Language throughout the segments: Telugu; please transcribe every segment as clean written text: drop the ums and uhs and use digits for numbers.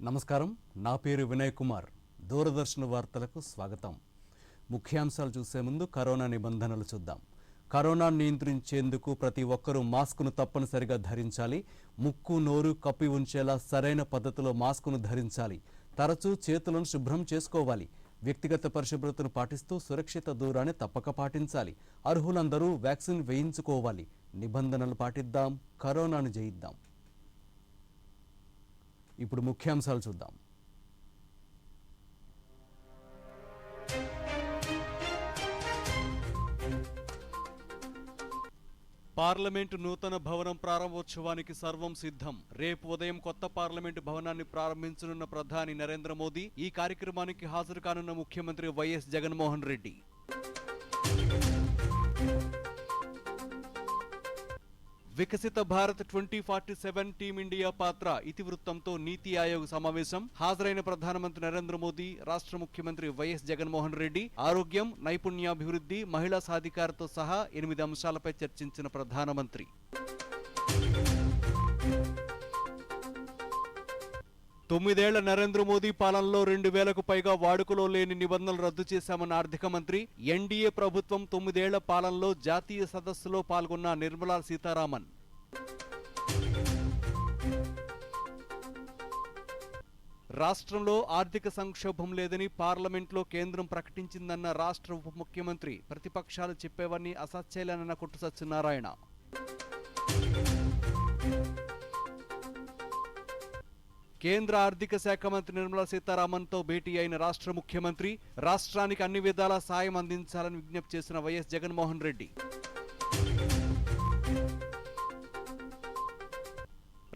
నమస్కారం. నా పేరు వినయ్ కుమార్. దూరదర్శన్ వార్తలకు స్వాగతం. ముఖ్యాంశాలు చూసే ముందు కరోనా నిబంధనలు చూద్దాం. కరోనా నియంత్రించేందుకు ప్రతి ఒక్కరూ మాస్కును తప్పనిసరిగా ధరించాలి. ముక్కు నోరు కప్పి ఉంచేలా సరైన పద్ధతిలో మాస్కును ధరించాలి. తరచూ చేతులను శుభ్రం చేసుకోవాలి. వ్యక్తిగత పరిశుభ్రతను పాటిస్తూ సురక్షిత దూరాన్ని తప్పక పాటించాలి. అర్హులందరూ వ్యాక్సిన్ వేయించుకోవాలి. నిబంధనలు పాటిద్దాం, కరోనాను జయిద్దాం. ఇప్పుడు ముఖ్యాంశాలు చూద్దాం. పార్లమెంటు నూతన భవనం ప్రారంభోత్సవానికి సర్వం సిద్ధం. రేపు ఉదయం కొత్త పార్లమెంటు భవనాన్ని ప్రారంభించనున్న ప్రధాని నరేంద్ర మోదీ. ఈ కార్యక్రమానికి హాజరు కానున్న ముఖ్యమంత్రి వైఎస్ జగన్మోహన్ రెడ్డి. వికసిత భారత్ 2047 టీమిండియా పాత్ర ఇతివృత్తంతో నీతి ఆయోగ్ సమావేశం. హాజరైన ప్రధానమంత్రి నరేంద్ర మోదీ, రాష్ట్ర ముఖ్యమంత్రి వైఎస్ జగన్మోహన్ రెడ్డి ఆరోగ్యం, నైపుణ్యాభివృద్ధి, మహిళా సాధికారతో సహా 8 అంశాలపై చర్చించిన ప్రధానమంత్రి. 9 ఏళ్ల నరేంద్ర మోదీ పాలనలో 2000కు పైగా వాడుకలో లేని నిబంధనలు రద్దు చేశామన్న ఆర్థిక మంత్రి. ఎన్డీఏ ప్రభుత్వం 9 ఏళ్ల పాలనలో జాతీయ సదస్సులో పాల్గొన్న నిర్మలా సీతారామన్. రాష్ట్రంలో ఆర్థిక సంక్షోభం లేదని పార్లమెంట్లో కేంద్రం ప్రకటించిందన్న రాష్ట్ర ఉప ముఖ్యమంత్రి. ప్రతిపక్షాలు చెప్పేవన్నీ అసత్యాలేనన్న కొట్టు సత్యనారాయణ. కేంద్ర ఆర్థిక శాఖ మంత్రి నిర్మలా సీతారామన్తో భేటీ అయిన రాష్ట్ర ముఖ్యమంత్రి. రాష్ట్రానికి అన్ని విధాలా సాయం అందించాలని విజ్ఞప్తి చేసిన వైఎస్ జగన్మోహన్ రెడ్డి.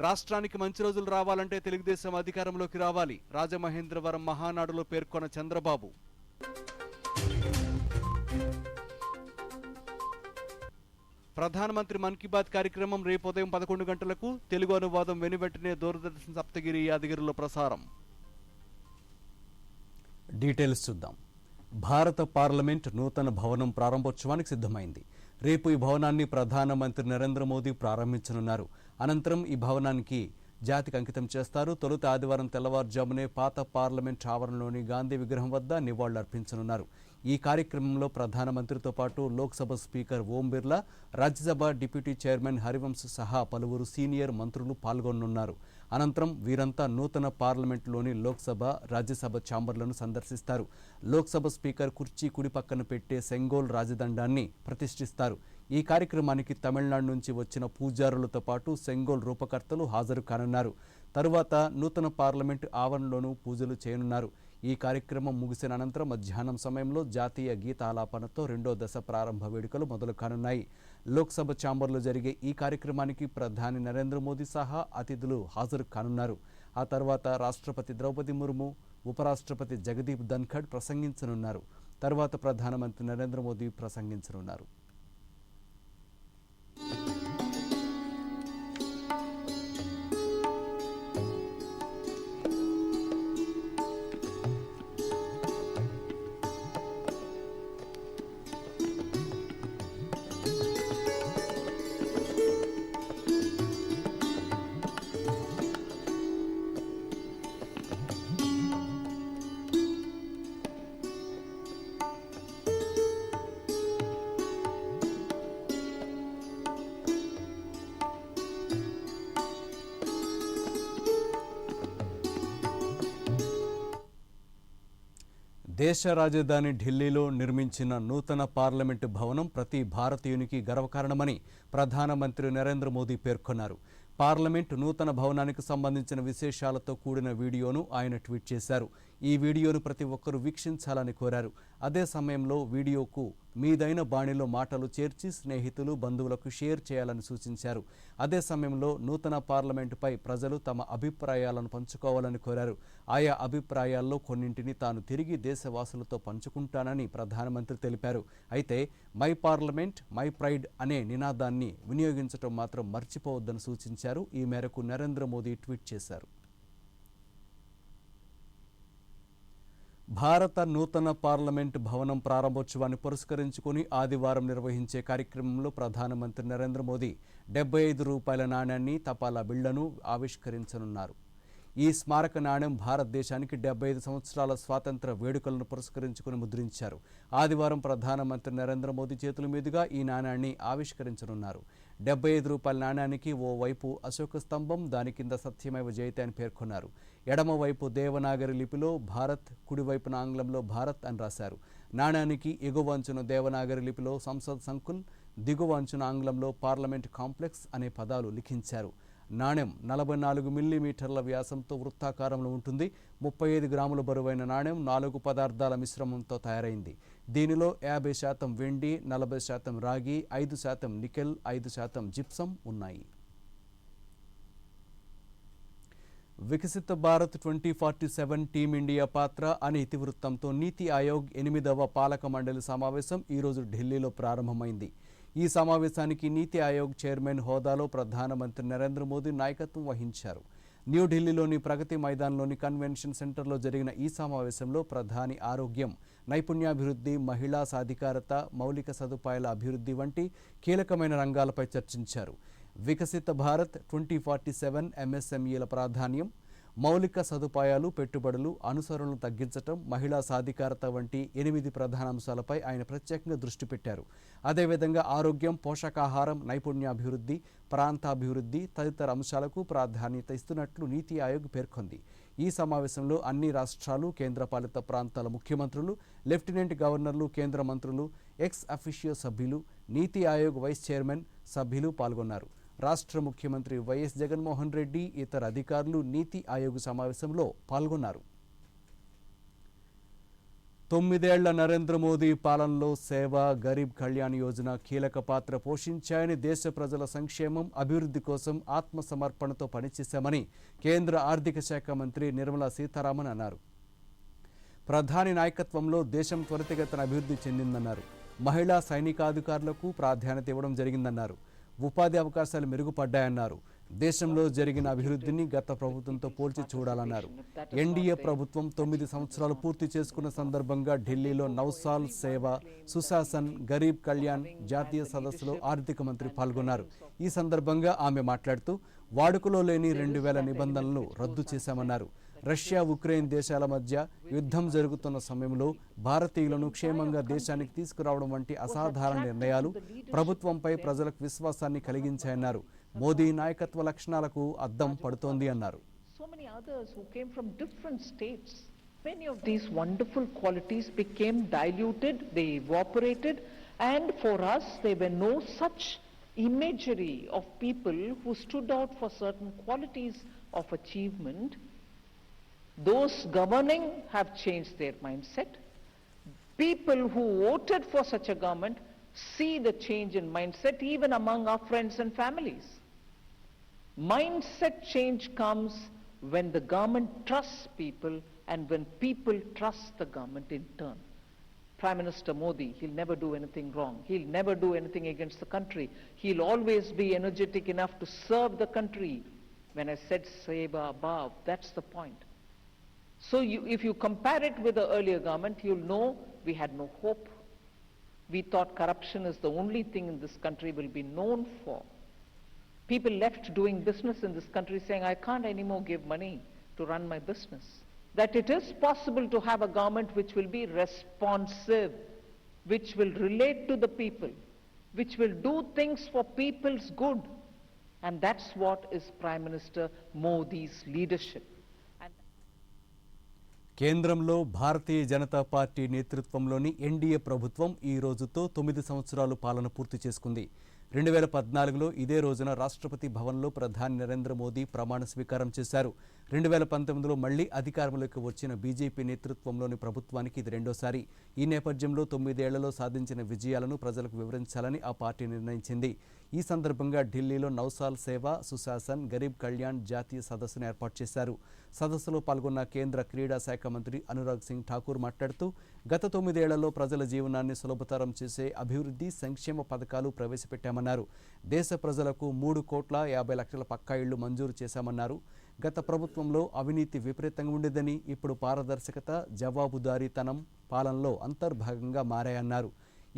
రాష్ట్రానికి మంచి రోజులు రావాలంటే తెలుగుదేశం అధికారంలోకి రావాలి. రాజమహేంద్రవరం మహానాడులో పేర్కొన్న చంద్రబాబు. ప్రధానమంత్రి మన్ కీ బాత్ కార్యక్రమం రేపు ఉదయం 11 గంటలకు. తెలుగు అనువాదం వెనువెంటనే దూరదర్శన్ సప్తగిరి, యాదగిరిలో ప్రసారం. డీటెయిల్స్ చూద్దాం. భారత పార్లమెంట్ నూతన భవనం ప్రారంభోత్సవానికి సిద్ధమైంది. రేపు ఈ భవనాన్ని ప్రధానమంత్రి నరేంద్ర మోదీ ప్రారంభించనున్నారు. అనంతరం ఈ భవనానికి జాతికి అంకితం చేస్తారు. తొలుత ఆదివారం తెల్లవారుజామునే పాత పార్లమెంట్ ఆవరణలోని గాంధీ విగ్రహం వద్ద నివాళులర్పించనున్నారు. ఈ కార్యక్రమంలో ప్రధానమంత్రితో పాటు Lok Sabha speaker Om Birla, Rajya Sabha deputy chairman Harivansh సహా పలువురు సీనియర్ మంత్రులు పాల్గొనున్నారు. అనంతరం వీరంతా నూతన పార్లమెంటులోని లోక్సభ, రాజ్యసభ ఛాంబర్లను సందర్శిస్తారు. లోక్సభ స్పీకర్ కుర్చీ కుడి పక్కన పెట్టే సెంగోల్ రాజదండాన్ని ప్రతిష్ఠిస్తారు. ఈ కార్యక్రమానికి తమిళనాడు నుంచి వచ్చిన పూజారులతో పాటు సెంగోల్ రూపకర్తలు హాజరు కానున్నారు. తరువాత నూతన పార్లమెంటు ఆవరణలోనూ పూజలు చేయనున్నారు. ఈ కార్యక్రమం ముగిసిన అనంతరం మధ్యాహ్నం సమయంలో జాతీయ గీతాలాపనతో 2వ దశ ప్రారంభ వేడుకలు మొదలు కానున్నాయి. లోక్సభ ఛాంబర్లో జరిగే ఈ కార్యక్రమానికి ప్రధాని నరేంద్ర మోదీ సహా అతిథులు హాజరు కానున్నారు. ఆ తర్వాత రాష్ట్రపతి ద్రౌపది ముర్ము, ఉపరాష్ట్రపతి జగదీప్ ధన్ఖడ్ ప్రసంగించనున్నారు. తర్వాత ప్రధానమంత్రి నరేంద్ర మోదీ ప్రసంగించనున్నారు. దేశ రాజధాని ఢిల్లీలో నిర్మించిన నూతన పార్లమెంటు భవనం ప్రతి భారతీయునికి గర్వకారణమని ప్రధానమంత్రి నరేంద్ర మోదీ పేర్కొన్నారు. పార్లమెంటు నూతన భవనానికి సంబంధించిన విశేషాలతో కూడిన వీడియోను ఆయన ట్వీట్ చేశారు. ఈ వీడియోను ప్రతి ఒక్కరూ వీక్షించాలని కోరారు. అదే సమయంలో వీడియోకు మీదైన బాణిలో మాటలు చేర్చి స్నేహితులు, బంధువులకు షేర్ చేయాలని సూచించారు. అదే సమయంలో నూతన పార్లమెంటుపై ప్రజలు తమ అభిప్రాయాలను పంచుకోవాలని కోరారు. ఆయా అభిప్రాయాల్లో కొన్నింటిని తాను తిరిగి దేశవాసులతో పంచుకుంటానని ప్రధానమంత్రి తెలిపారు. అయితే మై పార్లమెంట్ మై ప్రైడ్ అనే నినాదాన్ని వినియోగించడం మాత్రం మర్చిపోవద్దని సూచించారు. ఈ మేరకు నరేంద్ర మోదీ ట్వీట్ చేశారు. భారత నూతన పార్లమెంటు భవనం ప్రారంభోత్సవాన్ని పురస్కరించుకుని ఆదివారం నిర్వహించే కార్యక్రమంలో ప్రధానమంత్రి నరేంద్ర మోదీ 75 రూపాయల నాణ్యాన్ని, తపాలా బిళ్లను ఆవిష్కరించనున్నారు. ఈ స్మారక నాణ్యం భారతదేశానికి 75 సంవత్సరాల స్వాతంత్ర వేడుకలను పురస్కరించుకుని ముద్రించారు. ఆదివారం ప్రధానమంత్రి నరేంద్ర మోదీ చేతుల మీదుగా ఈ నాణ్యాన్ని ఆవిష్కరించనున్నారు. 75 రూపాయల నాణ్యానికి ఓ వైపు అశోక స్తంభం, దాని కింద సత్యమేవ జయతే అని పేర్కొన్నారు. ఎడమవైపు దేవనాగరి లిపిలో భారత్, కుడివైపున ఆంగ్లంలో భారత్ అని రాశారు. నాణ్యానికి ఎగువ అంచున దేవనాగరి లిపిలో సంసద్ సంకుల్, దిగువ అంచున ఆంగ్లంలో పార్లమెంట్ కాంప్లెక్స్ అనే పదాలు లిఖించారు. నాణ్యం 44 మిల్లీమీటర్ల వ్యాసంతో వృత్తాకారంలో ఉంటుంది. 35 గ్రాముల బరువైన నాణ్యం 4 పదార్థాల మిశ్రమంతో తయారైంది. దీనిలో 50% వెండి, 40% రాగి, 5% నికెల్, 5% జిప్సం ఉన్నాయి. వికసిత భారత్ 2047 టీమిండియా పాత్ర అనే ఇతివృత్తంతో నీతి ఆయోగ్ 8వ పాలక మండలి సమావేశం ఈరోజు ఢిల్లీలో ప్రారంభమైంది. ఈ సమావేశానికి నీతి ఆయోగ్ చైర్మన్ హోదాలో ప్రధానమంత్రి నరేంద్ర మోదీ నాయకత్వం వహించారు. న్యూఢిల్లీలోని ప్రగతి మైదాన్లోని కన్వెన్షన్ సెంటర్లో జరిగిన ఈ సమావేశంలో ప్రధాని ఆరోగ్యం, నైపుణ్యాభివృద్ధి, మహిళా సాధికారత, మౌలిక సదుపాయాల అభివృద్ధి వంటి కీలకమైన రంగాలపై చర్చించారు. వికసిత భారత్ 2047 ఎంఎస్ఎంఈల ప్రాధాన్యం, మౌలిక సదుపాయాలు, పెట్టుబడులు, అనుసరణలు తగ్గించటం, మహిళా సాధికారత వంటి 8 ప్రధాన అంశాలపై ఆయన ప్రత్యేకంగా దృష్టి పెట్టారు. అదేవిధంగా ఆరోగ్యం, పోషకాహారం, నైపుణ్యాభివృద్ధి, ప్రాంతాభివృద్ధి తదితర అంశాలకు ప్రాధాన్యత ఇస్తున్నట్లు నీతి ఆయోగ్ పేర్కొంది. ఈ సమావేశంలో అన్ని రాష్ట్రాలు, కేంద్రపాలిత ప్రాంతాల ముఖ్యమంత్రులు, లెఫ్టినెంట్ గవర్నర్లు, కేంద్ర మంత్రులు, ఎక్స్ అఫిషియో సభ్యులు, నీతి ఆయోగ్ వైస్ చైర్మన్ సభ్యులు పాల్గొన్నారు. రాష్ట్ర ముఖ్యమంత్రి వైఎస్ జగన్మోహన్ రెడ్డి, ఇతర అధికారులు నీతి ఆయోగ్ సమావేశంలో పాల్గొన్నారు. 9 ఏళ్ల నరేంద్ర మోదీ పాలనలో సేవ, గరీబ్ కళ్యాణ్ యోజన కీలక పాత్ర పోషించాయని, దేశ ప్రజల సంక్షేమం, అభివృద్ధి కోసం ఆత్మసమర్పణతో పనిచేశామని కేంద్ర ఆర్థిక శాఖ మంత్రి నిర్మలా సీతారామన్ అన్నారు. ప్రధాని నాయకత్వంలో దేశం త్వరితగతిన అభివృద్ధి చెందిందన్నారు. మహిళా సైనికాధికారులకు ప్రాధాన్యత ఇవ్వడం జరిగిందన్నారు. ఉపాధి అవకాశాలు మెరుగుపడ్డాయన్నారు. దేశంలో జరిగిన అభివృద్ధిని గత ప్రభుత్వంతో పోల్చి చూడాలన్నారు. ఎన్డీఏ ప్రభుత్వం 9 సంవత్సరాలు పూర్తి చేసుకున్న సందర్భంగా ఢిల్లీలో నౌసాల్ సేవ, సుశాసన్, గరీబ్ కళ్యాణ్ జాతీయ సదస్సులో ఆర్థిక మంత్రి పాల్గొన్నారు. ఈ సందర్భంగా ఆమె మాట్లాడుతూ వాడుకలో లేని 2000 నిబంధనలను రద్దు చేశామన్నారు. రష్యా, ఉక్రెయిన్ దేశాల మధ్య యుద్ధం జరుగుతున్న సమయంలో భారతీయులను క్షేమంగా దేశానికి తీసుకురావడం వంటి అసాధారణ నిర్ణయాలు ప్రభుత్వంపై ప్రజలకు విశ్వాసాన్ని కలిగించాయన్నారు. మోదీ నాయకత్వ లక్షణాలకు అద్దం పడుతోంది అన్నారు. Many of these wonderful qualities became diluted, they evaporated, and for us there were no such imagery of people who stood out for certain qualities of achievement. Those governing have changed their mindset. People who voted for such a government see the change in mindset even among our friends and families. Mindset change comes when the government trusts people and when people trust the government in turn. Prime Minister Modi, he'll never do anything wrong. He'll never do anything against the country. He'll always be energetic enough to serve the country. When I said Seva above, that's the point. So if you compare it with the earlier government, you'll know we had no hope. We thought corruption is the only thing in this country will be known for. People left doing business in this country saying, I can't anymore give money to run my business. That it is possible to have a government which will be responsive, which will relate to the people, which will do things for people's good. And that's what is Prime Minister Modi's leadership. కేంద్రంలో భారతీయ జనతా పార్టీ నేతృత్వంలోని ఎన్డీఏ ప్రభుత్వం ఈ రోజుతో 9 సంవత్సరాలు పాలన పూర్తి చేసుకుంది. 2014లో ఇదే రోజున రాష్ట్రపతి భవన్లో ప్రధాని నరేంద్ర మోదీ ప్రమాణ స్వీకారం చేశారు. 2019లో మళ్లీ అధికారంలోకి వచ్చిన బీజేపీ నేతృత్వంలోని ప్రభుత్వానికి ఇది రెండోసారి. ఈ నేపథ్యంలో 9 ఏళ్లలో సాధించిన విజయాలను ప్రజలకు వివరించాలని ఆ పార్టీ నిర్ణయించింది. ఈ సందర్భంగా ఢిల్లీలో నౌసాల్ సేవ, సుశాసన్, గరీబ్ కళ్యాణ్ జాతీయ సదస్సును ఏర్పాటు చేశారు. సదస్సులో పాల్గొన్న కేంద్ర క్రీడా శాఖ మంత్రి అనురాగ్ సింగ్ ఠాకూర్ మాట్లాడుతూ గత 9 ఏళ్లలో ప్రజల జీవనాన్ని సులభతరం చేసే అభివృద్ధి, సంక్షేమ పథకాలు ప్రవేశపెట్టామన్నారు. దేశ ప్రజలకు 3,50,00,000 పక్కా ఇళ్లు మంజూరు చేశామన్నారు. గత ప్రభుత్వంలో అవినీతి విపరీతంగా ఉండేదని, ఇప్పుడు పారదర్శకత, జవాబుదారీతనం పాలనలో అంతర్భాగంగా మారాయన్నారు.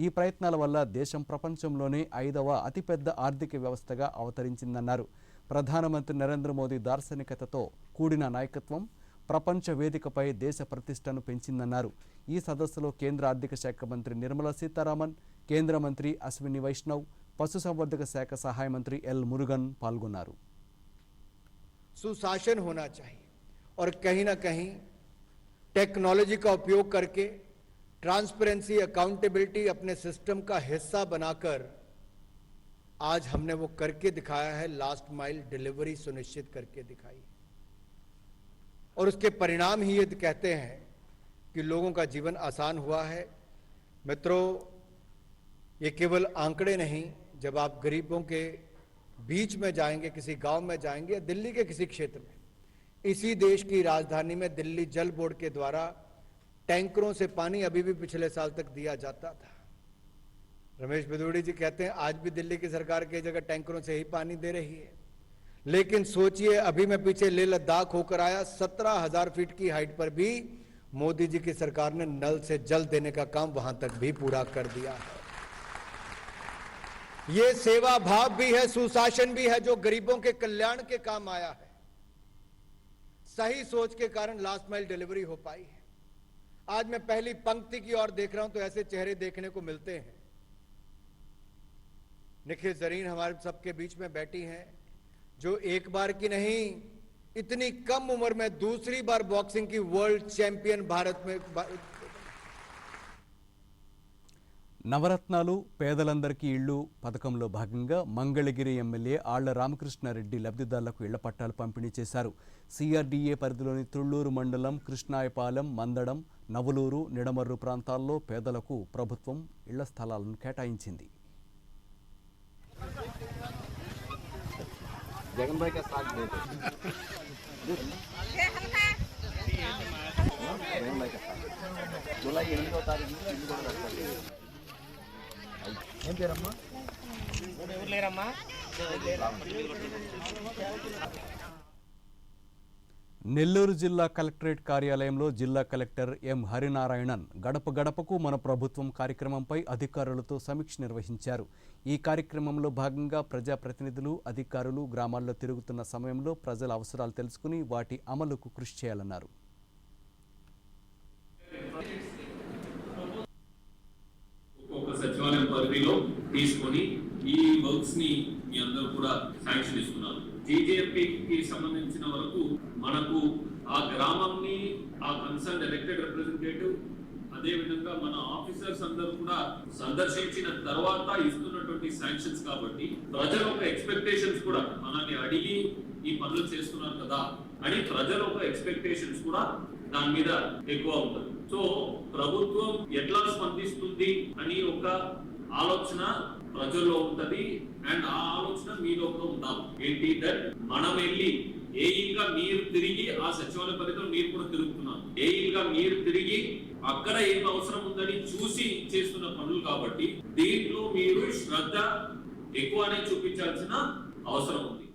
ఈ ప్రయత్నాల వల్ల దేశం ప్రపంచంలోనే 5వ అతిపెద్ద ఆర్థిక వ్యవస్థగా అవతరించిందన్నారు. ప్రధానమంత్రి నరేంద్ర మోదీ దార్శనికతతో కూడిన నాయకత్వం ప్రపంచ వేదికపై దేశ ప్రతిష్టను పెంచిందన్నారు. ఈ సదస్సులో కేంద్ర ఆర్థిక శాఖ మంత్రి నిర్మలా సీతారామన్, కేంద్ర మంత్రి అశ్విని వైష్ణవ్, పశుసంవర్ధక శాఖ సహాయ మంత్రి ఎల్ మురుగన్ పాల్గొన్నారు. सुशासन होना चाहिए और कहीं ना कहीं टेक्नोलॉजी का उपयोग करके ट्रांसपेरेंसी, अकाउंटेबिलिटी अपने सिस्टम का हिस्सा बनाकर आज हमने वो करके दिखाया है. लास्ट माइल डिलीवरी सुनिश्चित करके दिखाई और उसके परिणाम ही ये कहते हैं कि लोगों का जीवन आसान हुआ है. मित्रों, ये केवल आंकड़े नहीं. जब आप गरीबों के बीच में जाएंगे, किसी गांव में जाएंगे या दिल्ली के किसी क्षेत्र में, इसी देश की राजधानी में दिल्ली जल बोर्ड के द्वारा टैंकरों से पानी अभी भी पिछले साल तक दिया जाता था. रमेश बिदुड़ी जी कहते हैं आज भी दिल्ली की सरकार कई जगह टैंकरों से ही पानी दे रही है. लेकिन सोचिए, अभी मैं पीछे लेह लद्दाख होकर आया, 17,000 फीट की हाइट पर भी मोदी जी की सरकार ने नल से जल देने का काम वहां तक भी पूरा कर दिया है. ये सेवा भाव भी है, सुशासन भी है, जो गरीबों के कल्याण के काम आया है. सही सोच के कारण लास्ट माइल डिलीवरी हो पाई है. आज मैं पहली पंक्ति की ओर देख रहा हूं तो ऐसे चेहरे देखने को मिलते हैं. निखिल जरीन हमारे सबके बीच में बैठी हैं, जो एक बार की नहीं, इतनी कम उम्र में दूसरी बार बॉक्सिंग की वर्ल्ड चैंपियन भारत में. నవరత్నాలు పేదలందరికీ ఇళ్లు పథకంలో భాగంగా మంగళగిరి ఎమ్మెల్యే ఆళ్ల రామకృష్ణారెడ్డి లబ్ధిదారులకు ఇళ్ల పట్టాలు పంపిణీ చేశారు. సిఆర్డీఏ పరిధిలోని తుళ్లూరు మండలం కృష్ణాయపాలెం, మందడం, నవలూరు, నిడమర్రు ప్రాంతాల్లో పేదలకు ప్రభుత్వం ఇళ్ల స్థలాలను కేటాయించింది. నెల్లూరు జిల్లా కలెక్టరేట్ కార్యాలయంలో జిల్లా కలెక్టర్ ఎం హరినారాయణన్ గడప గడపకు మన ప్రభుత్వం కార్యక్రమంపై అధికారులతో సమీక్ష నిర్వహించారు. ఈ కార్యక్రమంలో భాగంగా ప్రజాప్రతినిధులు, అధికారులు గ్రామాల్లో తిరుగుతున్న సమయంలో ప్రజల అవసరాలు తెలుసుకుని వాటి అమలుకు కృషి చేయాలన్నారు. సచివాలయం పరిధిలో తీసుకొని ఈ వర్క్స్ ని మీ అందరూ కూడా శాంక్షన్ ఇస్తున్నారు. జీజేఎంపీకి సంబంధించిన వరకు మనకు ఆ గ్రామంని ఆ కన్సర్న్ ఎలక్టెడ్ రిప్రజెంటేటివ్ అదే విధంగా మన ఆఫీసర్స్ అందరూ కూడా సందర్శించిన తర్వాత ఇస్తున్నటువంటి శాంక్షన్స్ కాబట్టి ప్రజల యొక్క ఎక్స్పెక్టేషన్స్ కూడా మనల్ని అడిగి ఈ పనులు చేస్తున్నారు కదా అని ప్రజల యొక్క ఎక్స్పెక్టేషన్స్ కూడా దాని మీద ఎక్కువ ఉంటుంది. సో ప్రభుత్వం ఎట్లా స్పందిస్తుంది అని ఒక ఆలోచన ప్రజల్లో ఉంటది అండ్ ఆ ఆలోచన మీలో కూడా ఉందాం. ఏంటి దట్ మనం వెళ్ళి ఏఈగా మీరు తిరిగి ఆ సచివాలయ పరిధిలో మీరు కూడా తిరుగుతున్నారు. ఏఈగా మీరు తిరిగి అక్కడ ఏం అవసరం ఉందని చూసి చేస్తున్న పనులు కాబట్టి దీంట్లో మీరు శ్రద్ధ ఎక్కువనే చూపించాల్సిన అవసరం ఉంది.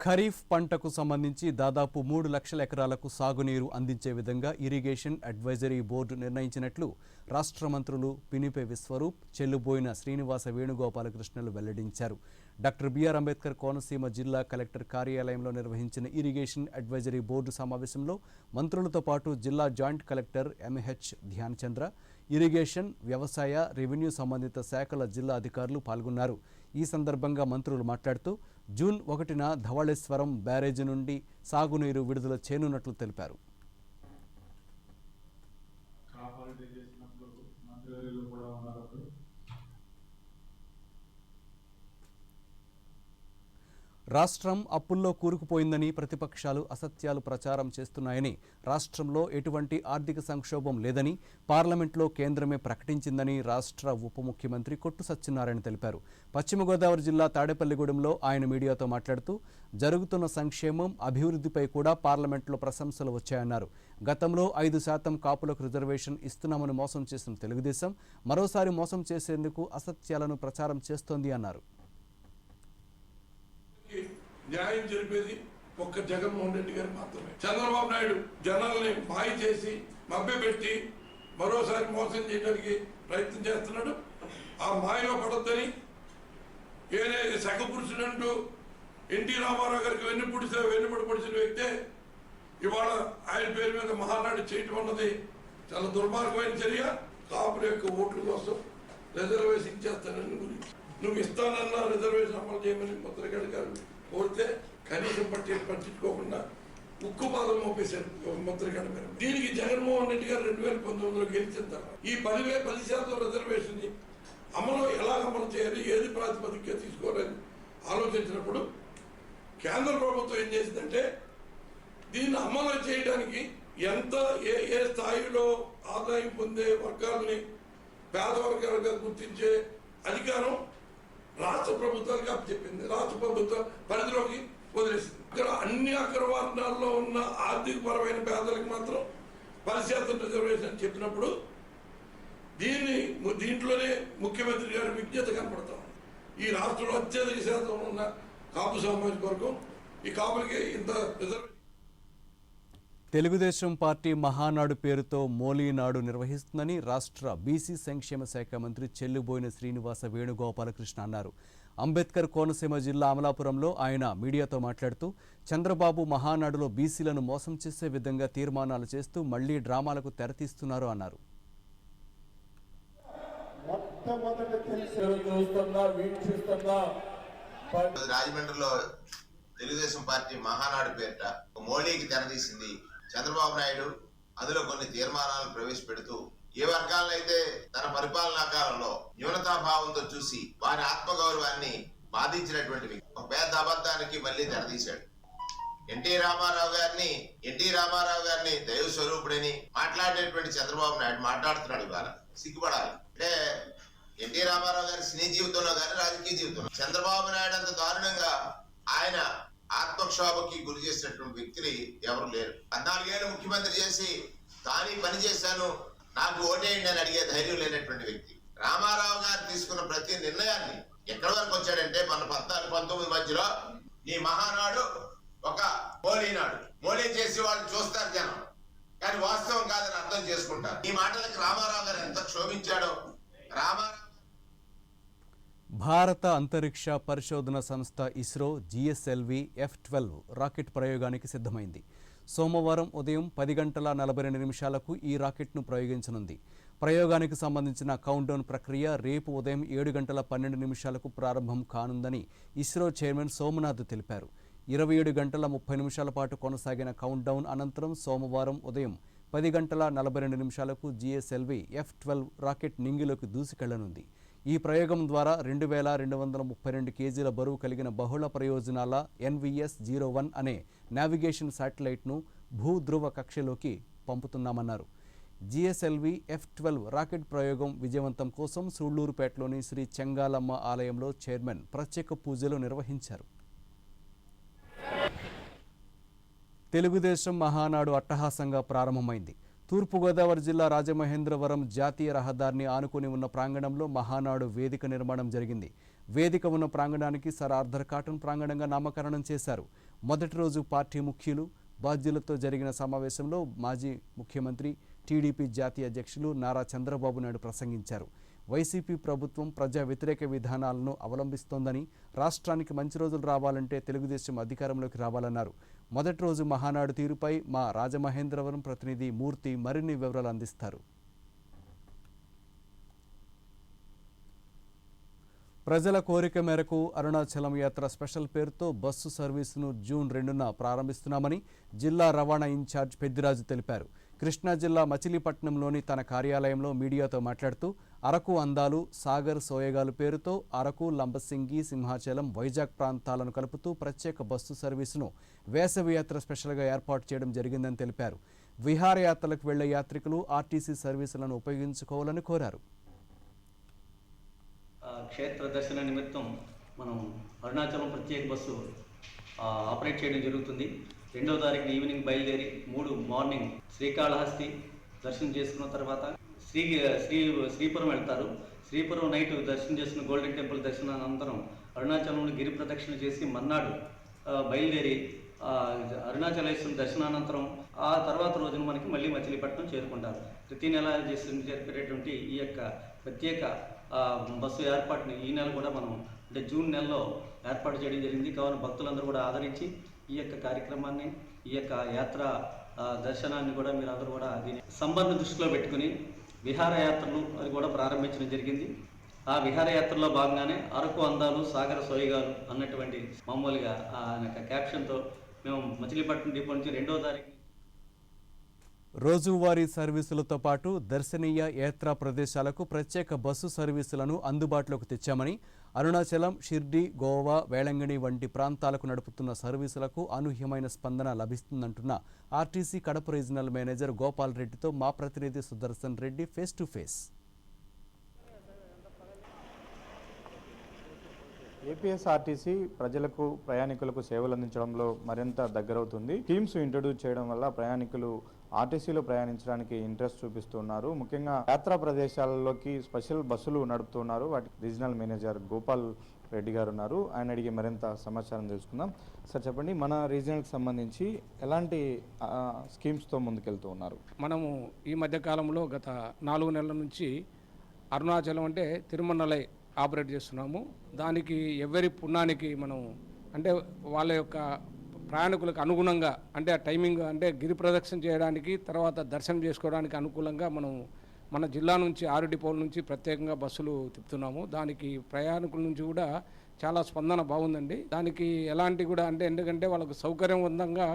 ఖరీఫ్ పంటకు సంబంధించి దాదాపు 3 లక్షల ఎకరాలకు సాగునీరు అందించే విధంగా ఇరిగేషన్ అడ్వైజరీ బోర్డు నిర్ణయించినట్లు రాష్ట్ర మంత్రులు పినిపే విశ్వరూప్, చెల్లుబోయిన శ్రీనివాస వేణుగోపాలకృష్ణలు వెల్లడించారు. డాక్టర్ బిఆర్ అంబేద్కర్ కోనసీమ జిల్లా కలెక్టర్ కార్యాలయంలో నిర్వహించిన ఇరిగేషన్ అడ్వైజరీ బోర్డు సమావేశంలో మంత్రులతో పాటు జిల్లా joint collector MH Dhyanachandra, irrigation, వ్యవసాయ, రెవెన్యూ సంబంధిత శాఖల జిల్లా అధికారులు పాల్గొన్నారు. ఈ సందర్భంగా మంత్రులు మాట్లాడుతూ జూన్ 1న ధవళేశ్వరం బ్యారేజీ నుండి సాగునీరు విడుదల చేయనున్నట్లు తెలిపారు. రాష్ట్రం అప్పుల్లో కూరుకుపోయిందని ప్రతిపక్షాలు అసత్యాలు ప్రచారం చేస్తున్నాయని, రాష్ట్రంలో ఎటువంటి ఆర్థిక సంక్షోభం లేదని పార్లమెంట్లో కేంద్రమే ప్రకటించిందని రాష్ట్ర ఉప ముఖ్యమంత్రి కొట్టు సత్యనారాయణ తెలిపారు. పశ్చిమ గోదావరి జిల్లా తాడేపల్లిగూడెంలో ఆయన మీడియాతో మాట్లాడుతూ జరుగుతున్న సంక్షేమం, అభివృద్ధిపై కూడా పార్లమెంట్లో ప్రశంసలు వచ్చాయన్నారు. గతంలో 5% కాపులకు రిజర్వేషన్ ఇస్తున్నామని మోసం చేసిన తెలుగుదేశం మరోసారి మోసం చేసేందుకు అసత్యాలను ప్రచారం చేస్తోంది అన్నారు. న్యాయం జరిపేది ఒక్క జగన్మోహన్ రెడ్డి గారు మాత్రమే. చంద్రబాబు నాయుడు జనాల్ని మాయ చేసి మభ్యపెట్టి మరోసారి మోసం చేయడానికి ప్రయత్నం చేస్తున్నాడు. ఆ మాయలో పడొద్దని సఖపురుషుడంటూ ఎన్టీ రామారావు గారికి వెన్నుపడి పొడిచిన వ్యక్తే ఇవాళ ఆయన పేరు మీద మహానాడు చేయటం అన్నది చాలా దుర్మార్గమైన చర్య. కాపుల యొక్క ఓట్ల కోసం రిజర్వేషన్ ఇచ్చేస్తానని గురించి నువ్వు ఇస్తానన్నా రిజర్వేషన్ అమలు చేయమని ముద్రగడ్డ గారు కోరితే కనీసం పట్టించుకోకుండా ఉక్కు పాదం మోపేశారు ముద్రగడ్డ గారు. దీనికి జగన్మోహన్ రెడ్డి గారు 2019లో గెలిచిన తర్వాత ఈ 10% రిజర్వేషన్ అమలు ఎలా అమలు చేయాలి, ఏది ప్రాతిపదికగా తీసుకోవాలని ఆలోచించినప్పుడు కేంద్ర ప్రభుత్వం ఏం చేసిందంటే దీన్ని అమలు చేయడానికి ఎంత ఏ స్థాయిలో ఆదాయం పొందే వర్గాలని పేద వర్గాలుగా గుర్తించే అధికారం రాష్ట్ర ప్రభుత్వానికి అప్పచెప్పింది. రాష్ట్ర ప్రభుత్వం పరిధిలోకి వదిలేసింది. ఇక్కడ అన్ని అగ్రవర్ణాల్లో ఉన్న ఆర్థిక పరమైన పేదలకు మాత్రం 10% రిజర్వేషన్ అని చెప్పినప్పుడు దీంట్లోనే ముఖ్యమంత్రి గారి విజ్ఞత కనపడతాం. ఈ రాష్ట్రంలో అత్యధిక శాతం ఉన్న కాపు సామాజిక వర్గం ఈ కాపులకి ఇంత రిజర్వేషన్. తెలుగుదేశం పార్టీ మహానాడు పేరుతో మోలీనాడు నిర్వహిస్తుందని రాష్ట్ర బీసీ సంక్షేమ శాఖ మంత్రి చెల్లుబోయిన శ్రీనివాస వేణుగోపాలకృష్ణ అన్నారు. అంబేద్కర్ కోనసీమ జిల్లా అమలాపురంలో ఆయన మీడియాతో మాట్లాడుతూ చంద్రబాబు మహానాడులో బీసీలను మోసం చేసే విధంగా తీర్మానాలు చేస్తూ మళ్లీ డ్రామాలకు తెరతీస్తున్నారు అన్నారు. రాజమండ్రిలో తెలుగుదేశం పార్టీ మహానాడు పేరిట మోడీకి తెరదీసింది చంద్రబాబు నాయుడు. అందులో కొన్ని తీర్మానాలు ప్రవేశపెడుతూ ఏ వర్గాలనైతే తన పరిపాలనా కాలంలో న్యూనతాభావంతో చూసి వారి ఆత్మగౌరవాన్ని బాధించినటువంటి వ్యక్తి ఒక పెద్ద అబద్ధానికి మళ్ళీ తెరదీశాడు. ఎన్టీ రామారావు గారిని దైవ స్వరూపుడని మాట్లాడేటువంటి చంద్రబాబు నాయుడు మాట్లాడుతున్నాడు. ఇవాళ సిగ్గుపడాలి. అంటే ఎన్టీ రామారావు గారి సినీ జీవితంలో కానీ రాజకీయ జీవితంలో చంద్రబాబు నాయుడు అంత దారుణంగా ఆయన ఆత్మక్షోభకి గురి చేసినటువంటి వ్యక్తులు ఎవరు లేరు. 14 ఏళ్ళు ముఖ్యమంత్రి చేసి తానే పని చేశాను నాకు ఓటేయండి అని అడిగే ధైర్యం లేనటువంటి వ్యక్తి. రామారావు గారు తీసుకున్న ప్రతి నిర్ణయాన్ని ఎక్కడి వరకు వచ్చాడంటే మన 14-19 మధ్యలో ఈ మహానాడు ఒక మోలీనాడు. మోలీ చేసి వాళ్ళు చూస్తారు జనం, కానీ వాస్తవం కాదని అర్థం చేసుకుంటారు. ఈ మాటలకు రామారావు గారు ఎంత క్షోభించాడో. భారత అంతరిక్ష పరిశోధన సంస్థ ఇస్రో జిఎస్ఎల్వి F-12 రాకెట్ ప్రయోగానికి సిద్ధమైంది. సోమవారం ఉదయం 10:42 ఈ రాకెట్ను ప్రయోగించనుంది. ప్రయోగానికి సంబంధించిన కౌంట్డౌన్ ప్రక్రియ రేపు ఉదయం 7:12 ప్రారంభం కానుందని ఇస్రో చైర్మన్ సోమనాథ్ తెలిపారు. 27 గంటల 30 నిమిషాల పాటు కొనసాగిన కౌంట్డౌన్ అనంతరం సోమవారం ఉదయం 10:42 జిఎస్ఎల్వి F-12 రాకెట్ నింగిలోకి దూసుకెళ్లనుంది. ఈ ప్రయోగం ద్వారా 2232 కేజీల బరువు కలిగిన బహుళ ప్రయోజనాల NVS-01 అనే నావిగేషన్ శాటిలైట్ను భూధ్రువ కక్షలోకి పంపుతున్నామన్నారు. జిఎస్ఎల్వి F-12 రాకెట్ ప్రయోగం విజయవంతం కోసం సూళ్లూరుపేటలోని శ్రీ చెంగాలమ్మ ఆలయంలో చైర్మన్ ప్రత్యేక పూజలు నిర్వహించారు. తెలుగుదేశం మహానాడు అట్టహాసంగా ప్రారంభమైంది. తూర్పుగోదావరి జిల్లా రాజమహేంద్రవరం జాతీయ రహదారిని ఆనుకుని ఉన్న ప్రాంగణంలో మహానాడు వేదిక నిర్మాణం జరిగింది. వేదిక ఉన్న ప్రాంగణానికి సర్ ఆర్థర్ కాటన్ ప్రాంగణంగా నామకరణం చేశారు. మొదటి రోజు పార్టీ ముఖ్యులు బాధ్యులతో జరిగిన సమావేశంలో మాజీ ముఖ్యమంత్రి టీడీపీ జాతీయ అధ్యక్షులు నారా చంద్రబాబు నాయుడు ప్రసంగించారు. వైసీపీ ప్రభుత్వం ప్రజా వ్యతిరేక విధానాలను అవలంబిస్తోందని, రాష్ట్రానికి మంచి రోజులు రావాలంటే తెలుగుదేశం అధికారంలోకి రావాలన్నారు. మొదటి రోజు మహానాడు తీరుపై మా రాజమహేంద్రవరం ప్రతినిధి మూర్తి మరిన్ని వివరాలు అందిస్తారు. ప్రజల కోరిక మేరకు అరుణాచలం యాత్ర స్పెషల్ పేరుతో బస్సు సర్వీసును జూన్ 2న ప్రారంభిస్తున్నామని జిల్లా రవాణా ఇన్ఛార్జ్ పెద్దిరాజు తెలిపారు. కృష్ణా జిల్లా మచిలీపట్నంలోని తన కార్యాలయంలో మీడియాతో మాట్లాడుతూ అరకు అందాలు, సాగర్ సోయగాలు పేరుతో అరకు, లంబసింగి, సింహాచలం, వైజాగ్ ప్రాంతాలను కలుపుతూ ప్రత్యేక బస్సు సర్వీసును వేసవి యాత్ర స్పెషల్గా ఏర్పాటు చేయడం జరిగిందని తెలిపారు. విహారయాత్రలకు వెళ్లే యాత్రికులు ఆర్టీసీ సర్వీసులను ఉపయోగించుకోవాలని కోరారు. క్షేత్ర దర్శన నిమిత్తం మనం అరుణాచలం ప్రత్యేక బస్సు ఆపరేట్ చేయడం జరుగుతుంది. 2వ తారీఖున ఈవినింగ్ బయలుదేరి 3 మార్నింగ్ శ్రీకాళహస్తి దర్శనం చేసుకున్న తర్వాత శ్రీపురం వెళ్తారు. శ్రీపురం నైట్ దర్శనం చేసుకున్న గోల్డెన్ టెంపుల్ దర్శనానంతరం అరుణాచలంలో గిరి ప్రదక్షిణ చేసి మర్నాడు బయలుదేరి అరుణాచలేశ్వరం దర్శనానంతరం ఆ తర్వాత రోజున మనకి మళ్ళీ మచిలీపట్నం చేరుకుంటారు. ప్రతి నెల జరిపేటటువంటి ఈ యొక్క ప్రత్యేక బస్సు ఏర్పాటుని ఈ నెల కూడా మనం అంటే జూన్ నెలలో ఏర్పాటు చేయడం జరిగింది. కావున భక్తులందరూ కూడా ఆదరించి ఈ యొక్క కార్యక్రమాన్ని, ఈ యొక్క యాత్ర దర్శనాన్ని కూడా మీరందరూ కూడా దీని సంబంధం దృష్టిలో పెట్టుకుని విహారయాత్రలు అది కూడా ప్రారంభించడం జరిగింది. ఆ విహారయాత్రలో భాగంగానే అరకు అందాలు సాగర సోయగాలు అన్నటువంటి మామూలుగా ఆ క్యాప్షన్తో మేము మచిలీపట్నం డిపో నుంచి 2వ తారీఖు రోజువారీ సర్వీసులతో పాటు దర్శనీయ యాత్రా ప్రదేశాలకు ప్రత్యేక బస్సు సర్వీసులను అందుబాటులోకి తెచ్చామని, అరుణాచలం, షిర్డీ, గోవా, వేళంగిణి వంటి ప్రాంతాలకు నడుపుతున్న సర్వీసులకు అనూహ్యమైన స్పందన లభిస్తుందంటున్న RTC Kadapa regional manager Gopal రెడ్డితో మా ప్రతినిధి Sudarshan Reddy face to face. APSRTC ప్రజలకు, ప్రయాణికులకు సేవలు అందించడంలో మరింత దగ్గరవుతుంది. స్కీమ్స్ ఇంట్రడ్యూస్ చేయడం వల్ల ప్రయాణికులు ఆర్టీసీలో ప్రయాణించడానికి ఇంట్రెస్ట్ చూపిస్తున్నారు. ముఖ్యంగా యాత్రా ప్రదేశాలలోకి స్పెషల్ బస్సులు నడుపుతున్నారు. వాటి రీజనల్ మేనేజర్ గోపాల్ రెడ్డి గారు ఉన్నారు. ఆయన అడిగి మరింత సమాచారం తెలుసుకుందాం. సార్ చెప్పండి, మన రీజనల్కి సంబంధించి ఎలాంటి స్కీమ్స్తో ముందుకెళ్తూ ఉన్నారు? మనము ఈ మధ్యకాలంలో గత 4 నెలల నుంచి అరుణాచలం అంటే తిరుమలై ఆపరేట్ చేస్తున్నాము. దానికి ఎవరి పుణ్యానికి మనం అంటే వాళ్ళ యొక్క ప్రయాణికులకు అనుగుణంగా అంటే ఆ టైమింగ్ అంటే గిరి ప్రదక్షిణ చేయడానికి, తర్వాత దర్శనం చేసుకోవడానికి అనుకూలంగా మనం మన జిల్లా నుంచి 6 డిపోల నుంచి ప్రత్యేకంగా బస్సులు తిప్పుతున్నాము. దానికి ప్రయాణికుల నుంచి కూడా చాలా స్పందన బాగుందండి. దానికి ఎలాంటి కూడా అంటే ఎందుకంటే వాళ్ళకు సౌకర్యవంతంగా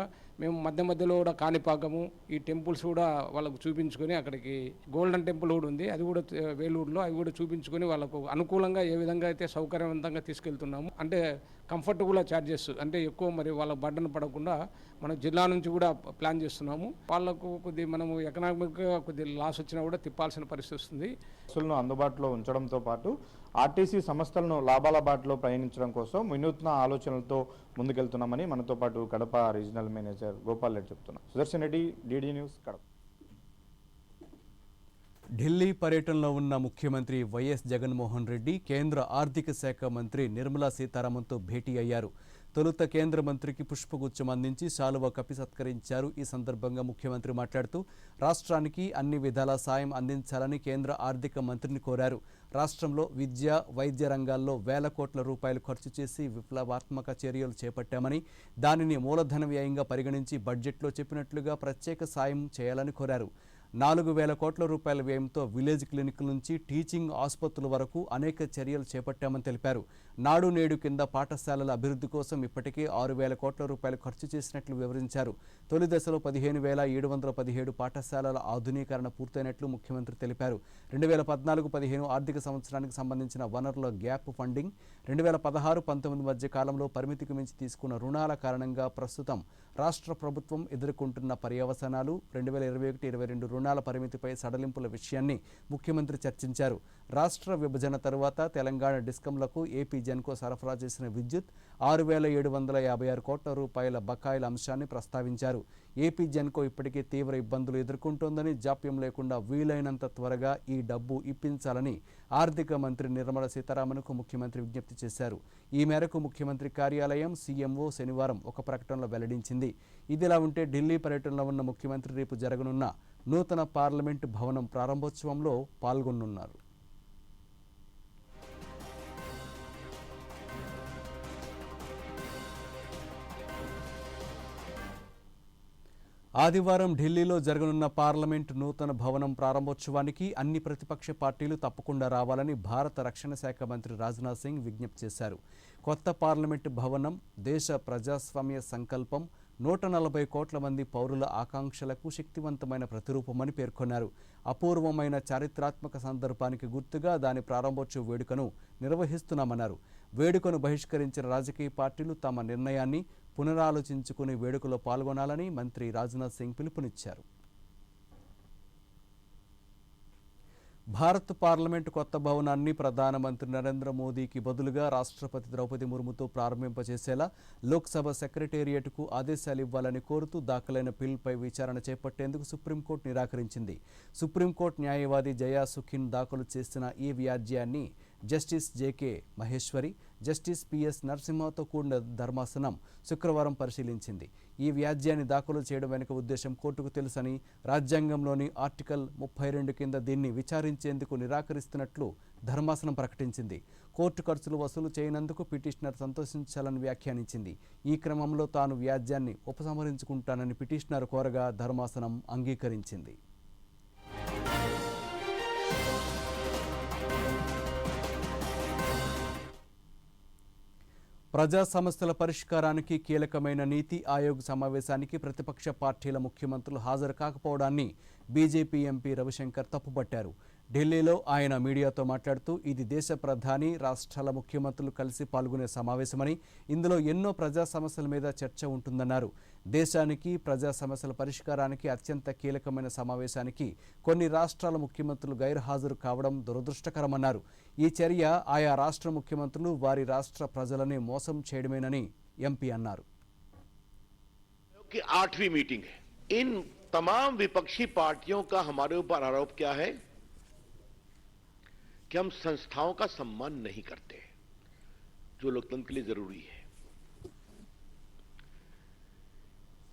మేము మధ్యలో కూడా కాణిపాకము, ఈ టెంపుల్స్ కూడా వాళ్ళకు చూపించుకొని, అక్కడికి గోల్డెన్ టెంపుల్ కూడా ఉంది, అది కూడా వేలూరులో, అవి కూడా చూపించుకొని వాళ్ళకు అనుకూలంగా ఏ విధంగా అయితే సౌకర్యవంతంగా తీసుకెళ్తున్నాము. అంటే కంఫర్టబుల్ ఛార్జెస్ అంటే ఎక్కువ మరి వాళ్ళ బర్డన్ పడకుండా మన జిల్లా నుంచి కూడా ప్లాన్ చేస్తున్నాము. వాళ్ళకు కొద్ది మనము ఎకనామిక్గా కొద్ది లాస్ వచ్చినా కూడా తిప్పాల్సిన పరిస్థితి వస్తుంది. బస్సులను అందుబాటులో ఉంచడంతో పాటు ఆర్టీసీ సంస్థలను లాభాల బాటలో ప్రయాణించడం కోసం వినూత్న ఆలోచనలతో ముందుకెళ్తున్నామని మనతో పాటు కడప రీజనల్ మేనేజర్ గోపాల్ రెడ్డి చెప్తున్నారు. Sudarshan Reddy, DD news, Kadapa. ఢిల్లీ పర్యటనలో ఉన్న ముఖ్యమంత్రి వైఎస్ జగన్మోహన్ రెడ్డి కేంద్ర ఆర్థిక శాఖ మంత్రి నిర్మలా సీతారామన్తో భేటీ అయ్యారు. తొలుత కేంద్ర మంత్రికి పుష్పగుచ్చం అందించి శాలువా కప్పి సత్కరించారు. ఈ సందర్భంగా ముఖ్యమంత్రి మాట్లాడుతూ రాష్ట్రానికి అన్ని విధాల సాయం అందించాలని కేంద్ర ఆర్థిక మంత్రిని కోరారు. రాష్ట్రంలో విద్య, వైద్య రంగాల్లో వేల కోట్ల రూపాయలు ఖర్చు చేసి విప్లవాత్మక చర్యలు చేపట్టామని, దానిని మూలధన వ్యయంగా పరిగణించి బడ్జెట్లో చెప్పినట్లుగా ప్రత్యేక సాయం చేయాలని కోరారు. 4,000 కోట్ల రూపాయల వ్యయంతో విలేజ్ క్లినిక్ నుంచి టీచింగ్ ఆసుపత్రుల వరకు అనేక చర్యలు చేపట్టామని తెలిపారు. నాడు నేడు కింద పాఠశాలల అభివృద్ధి కోసం ఇప్పటికే 6,000 కోట్ల రూపాయలు ఖర్చు చేసినట్లు వివరించారు. తొలి దశలో 15,717 పాఠశాలల ఆధునీకరణ పూర్తయినట్లు ముఖ్యమంత్రి తెలిపారు. 2014-15 ఆర్థిక సంవత్సరానికి సంబంధించిన వనరుల గ్యాప్ ఫండింగ్, 2016-19 మధ్య కాలంలో పరిమితికి మించి తీసుకున్న రుణాల కారణంగా ప్రస్తుతం రాష్ట్ర ప్రభుత్వం ఎదుర్కొంటున్న పర్యవసానాలు, 2021-22 రుణాల పరిమితిపై సడలింపుల విషయాన్ని ముఖ్యమంత్రి చర్చించారు. రాష్ట్ర విభజన తరువాత తెలంగాణ డిస్కంలకు ఏపీ జెన్కో సరఫరా చేసిన విద్యుత్ 6,756 కోట్ల రూపాయల బకాయిల అంశాన్ని ప్రస్తావించారు. ఏపీ జెన్కో ఇప్పటికే తీవ్ర ఇబ్బందులు ఎదుర్కొంటోందని, జాప్యం లేకుండా వీలైనంత త్వరగా ఈ డబ్బు ఇప్పించాలని ఆర్థిక మంత్రి నిర్మలా సీతారామన్కు ముఖ్యమంత్రి విజ్ఞప్తి చేశారు. ఈ మేరకు ముఖ్యమంత్రి కార్యాలయం, సీఎంఓ శనివారం ఒక ప్రకటనలో వెల్లడించింది. ఇదిలా ఉంటే ఢిల్లీ పర్యటనలో ఉన్న ముఖ్యమంత్రి రేపు జరగనున్న నూతన పార్లమెంటు భవనం ప్రారంభోత్సవంలో పాల్గొనున్నారు. ఆదివారం ఢిల్లీలో జరగనున్న పార్లమెంటు నూతన భవనం ప్రారంభోత్సవానికి అన్ని ప్రతిపక్ష పార్టీలు తప్పకుండా రావాలని భారత రక్షణ శాఖ మంత్రి రాజ్నాథ్ సింగ్ విజ్ఞప్తి చేశారు. కొత్త పార్లమెంటు భవనం దేశ ప్రజాస్వామ్య సంకల్పం, 140 కోట్ల మంది పౌరుల ఆకాంక్షలకు శక్తివంతమైన ప్రతిరూపమని పేర్కొన్నారు. అపూర్వమైన చారిత్రాత్మక సందర్భానికి గుర్తుగా దాని ప్రారంభోత్సవ వేడుకను నిర్వహిస్తున్నామన్నారు. వేడుకను బహిష్కరించిన రాజకీయ పార్టీలు తమ నిర్ణయాన్ని పునరాలోచించుకుని వేడుకలో పాల్గొనాలని మంత్రి రాజ్నాథ్ సింగ్ పిలుపునిచ్చారు. భారత్ పార్లమెంటు కొత్త భవనాన్ని ప్రధానమంత్రి నరేంద్ర మోదీకి బదులుగా రాష్ట్రపతి ద్రౌపది ముర్ముతో ప్రారంభింపచేసేలా లోక్సభ సెక్రటేరియట్కు ఆదేశాలు ఇవ్వాలని కోరుతూ దాఖలైన బిల్లుపై విచారణ చేపట్టేందుకు సుప్రీంకోర్టు నిరాకరించింది. సుప్రీంకోర్టు న్యాయవాది జయా సుఖిన్ దాఖలు చేసిన ఈ వ్యాజ్యాన్ని justice JK Maheshwari, justice PS నరసింహతో కూడిన ధర్మాసనం శుక్రవారం పరిశీలించింది. ఈ వ్యాజ్యాన్ని దాఖలు చేయడం వెనుక ఉద్దేశం కోర్టుకు తెలుసని, రాజ్యాంగంలోని ఆర్టికల్ 32 కింద దీన్ని విచారించేందుకు నిరాకరిస్తున్నట్లు ధర్మాసనం ప్రకటించింది. కోర్టు ఖర్చులు వసూలు చేయనందుకు పిటిషనర్ సంతోషించాలని వ్యాఖ్యానించింది. ఈ క్రమంలో తాను వ్యాజ్యాన్ని ఉపసంహరించుకుంటానని పిటిషనర్ కోరగా ధర్మాసనం అంగీకరించింది. ప్రజా సమస్యల పరిష్కారానికి కీలకమైన నీతి ఆయోగ్ సమావేశానికి ప్రతిపక్ష పార్టీల ముఖ్యమంత్రులు హాజరు కాకపోవడాన్ని బీజేపీ ఎంపీ రవిశంకర్ తప్పుపట్టారు. ఢిల్లీలో ఆయన మీడియాతో మాట్లాడుతూ ఇది దేశ ప్రధాని, రాష్ట్రాల ముఖ్యమంత్రులు కలిసి పాల్గొనే సమావేశమని, ఇందులో ఎన్నో ప్రజా సమస్యల మీద చర్చ ఉంటుందన్నారు. దేశానికి ప్రజా సమస్యల పరిష్కారానికి అత్యంత కీలకమైన సమావేశానికి కొన్ని రాష్ట్రాల ముఖ్యమంత్రులు గైర్హాజరు కావడం దురదృష్టకరమన్నారు. ఈ చర్య ఆయా రాష్ట్ర ముఖ్యమంత్రులు వారి రాష్ట్ర ప్రజలని మోసం చేయడమేనని ఎంపీ అన్నారు. आठवीं मीटिंग है। इन तमाम विपक्षी पार्टियों का हमारे ऊपर आरोप क्या है कि हम संस्थाओं का सम्मान नहीं करते, जो लोकतंत्र के लिए जरूरी है।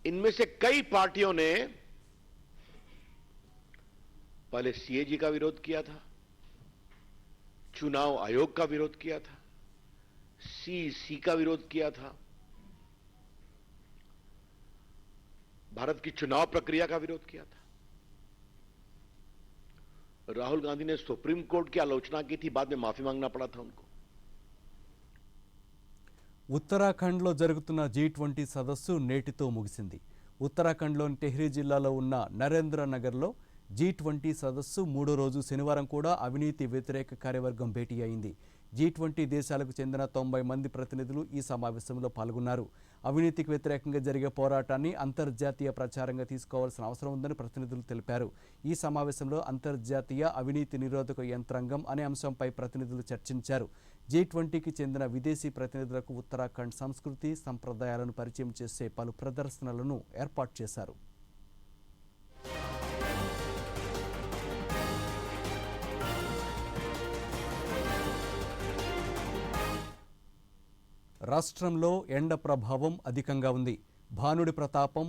इनमें से कई पार्टियों ने पहले सीएजी का विरोध किया था, चुनाव आयोग का विरोध किया था, सीईसी का विरोध किया था, भारत की चुनाव प्रक्रिया का विरोध किया था। राहुल गांधी ने सुप्रीम कोर्ट की आलोचना की थी, बाद में माफी मांगना पड़ा था उनको। ఉత్తరాఖండ్లో జరుగుతున్న G20 సదస్సు నేటితో ముగిసింది. ఉత్తరాఖండ్లోని టెహ్రీ జిల్లాలో ఉన్న నరేంద్ర నగర్లో G20 సదస్సు మూడో రోజు శనివారం కూడా అవినీతి వ్యతిరేక కార్యవర్గం భేటీ అయింది. G20 దేశాలకు చెందిన 90 మంది ప్రతినిధులు ఈ సమావేశంలో పాల్గొన్నారు. అవినీతికి వ్యతిరేకంగా జరిగే పోరాటాన్ని అంతర్జాతీయ ప్రచారంగా తీసుకోవాల్సిన అవసరం ఉందని ప్రతినిధులు తెలిపారు. ఈ సమావేశంలో అంతర్జాతీయ అవినీతి నిరోధక యంత్రాంగం అనే అంశంపై ప్రతినిధులు చర్చించారు. G20కి చెందిన విదేశీ ప్రతినిధులకు ఉత్తరాఖండ్ సంస్కృతి, సంప్రదాయాలను పరిచయం చేసే పలు ప్రదర్శనలను ఏర్పాటు చేశారు. రాష్ట్రంలో ఎండ ప్రభావం అధికంగా ఉంది. భానుడి ప్రతాపం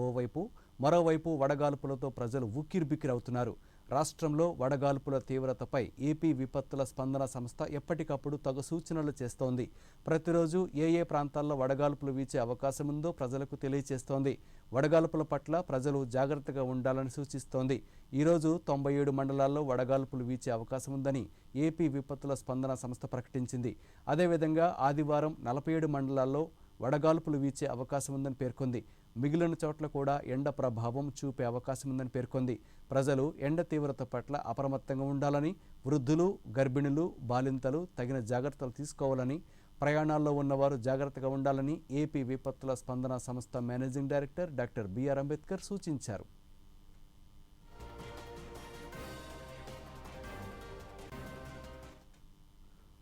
ఓవైపు, మరోవైపు వడగాల్పులతో ప్రజలు ఉక్కిరిబిక్కిరవుతున్నారు. రాష్ట్రంలో వడగాల్పుల తీవ్రతపై ఏపీ విపత్తుల స్పందన సంస్థ ఎప్పటికప్పుడు తగు సూచనలు చేస్తోంది. ప్రతిరోజు ఏ ప్రాంతాల్లో వడగాల్పులు వీచే అవకాశం ఉందో ప్రజలకు తెలియజేస్తోంది. వడగాల్పుల పట్ల ప్రజలు జాగ్రత్తగా ఉండాలని సూచిస్తోంది. ఈరోజు 97 మండలాల్లో వడగాల్పులు వీచే అవకాశం ఉందని ఏపీ విపత్తుల స్పందన సంస్థ ప్రకటించింది. అదేవిధంగా ఆదివారం 47 మండలాల్లో వడగాల్పులు వీచే అవకాశం ఉందని పేర్కొంది. మిగిలిన చోట్ల కూడా ఎండ ప్రభావం చూపే అవకాశం ఉందని పేర్కొంది. ప్రజలు ఎండ తీవ్రత పట్ల అప్రమత్తంగా ఉండాలని, వృద్ధులు, గర్భిణులు, బాలింతలు తగిన జాగ్రత్తలు తీసుకోవాలని, ప్రయాణాల్లో ఉన్నవారు జాగ్రత్తగా ఉండాలని ఏపీ విపత్తుల స్పందన సంస్థ managing director doctor BR Ambedkar సూచించారు.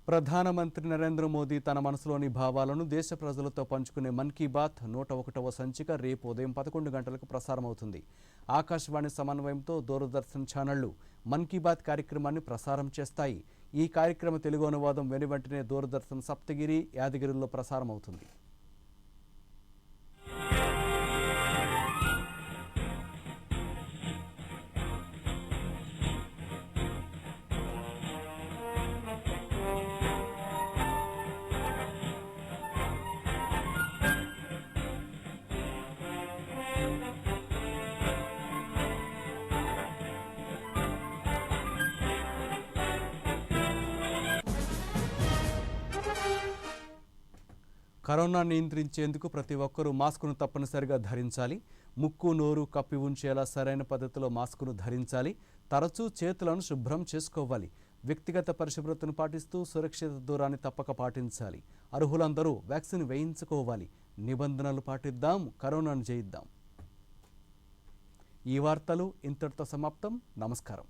ప్రధానమంత్రి నరేంద్ర మోదీ తన మనసులోని భావాలను దేశ ప్రజలతో పంచుకునే మన్ కీ బాత్ 101వ సంచిక రేపు ఉదయం 11 గంటలకు ప్రసారమవుతుంది. ఆకాశవాణి సమన్వయంతో దూరదర్శన్ ఛానళ్లు మన్ కీ బాత్ కార్యక్రమాన్ని ప్రసారం చేస్తాయి. ఈ కార్యక్రమ తెలుగు అనువాదం వెనువెంటనే దూరదర్శన్ సప్తగిరి, యాదగిరిలో ప్రసారమవుతుంది. కరోనా నియంత్రించేందుకు ప్రతి ఒక్కరూ మాస్కును తప్పనిసరిగా ధరించాలి. ముక్కు, నోరు కప్పి ఉంచేలా సరైన పద్ధతిలో మాస్కును ధరించాలి. తరచూ చేతులను శుభ్రం చేసుకోవాలి. వ్యక్తిగత పరిశుభ్రతను పాటిస్తూ సురక్షిత దూరాన్ని తప్పక పాటించాలి. అర్హులందరూ వ్యాక్సిన్ వేయించుకోవాలి. నిబంధనలు పాటిద్దాం, కరోనాను జయిద్దాం. ఈ వార్తలు ఇంతటితో సమాప్తం. నమస్కారం.